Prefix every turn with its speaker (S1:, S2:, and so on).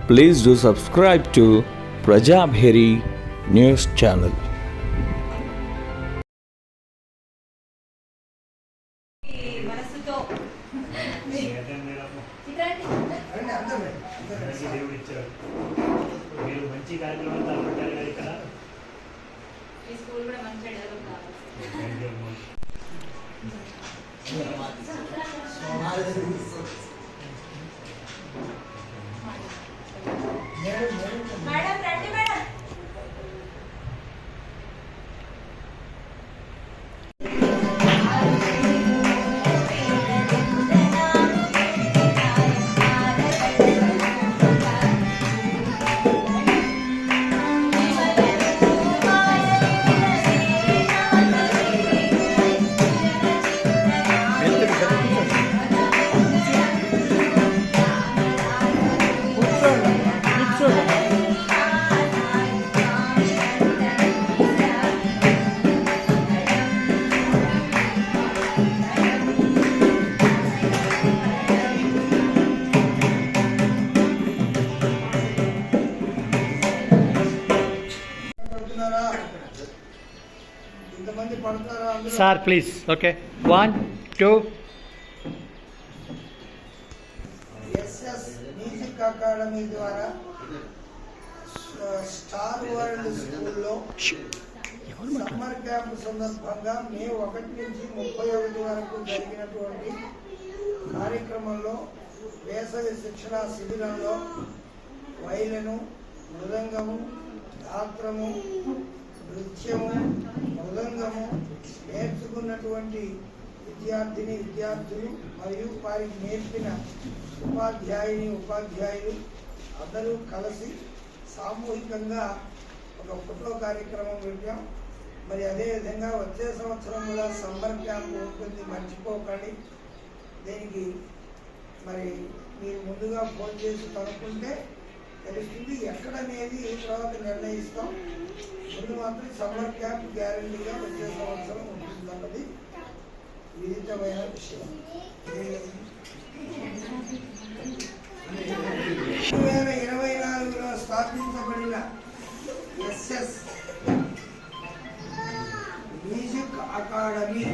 S1: Please do subscribe to Prajabheri News Channel.
S2: Madam రండి madam.
S3: Sir, please. Okay. 1, 2.
S4: SS music academy ద్వారా star world స్కూల్లో summer camp సందర్భంగా May 1 నుంచి 31 వరకు జరిగినటువంటి కార్యక్రమంలో వేసవి శిక్షణ శిబిరంలో వైలెను, మృదంగము, గాత్రము, నృత్యము, మృదంగము నేర్చుకున్నటువంటి విద్యార్థులు మరియు వారికి నేర్పిన ఉపాధ్యాయులు అందరూ కలిసి సామూహికంగా ఒక ఫోటో కార్యక్రమం పెట్టాం. మరి అదేవిధంగా వచ్చే సంవత్సరం కూడా సమ్మర్ క్యాంప్ ఉంటుంది, మర్చిపోకండి. దీనికి మరి మీరు ముందుగా ఫోన్ చేసి కనుక్కుంటే తెలుస్తుంది ఎక్కడనేది తర్వాత నిర్ణయిస్తాం. ముందు మాత్రం సమ్మర్ క్యాంప్ గ్యారంటీగా వచ్చే సంవత్సరం ఉంటుందన్నది విదితమైన విషయం. 2024లో స్థాపించబడిన SS మ్యూజిక్ అకాడమీ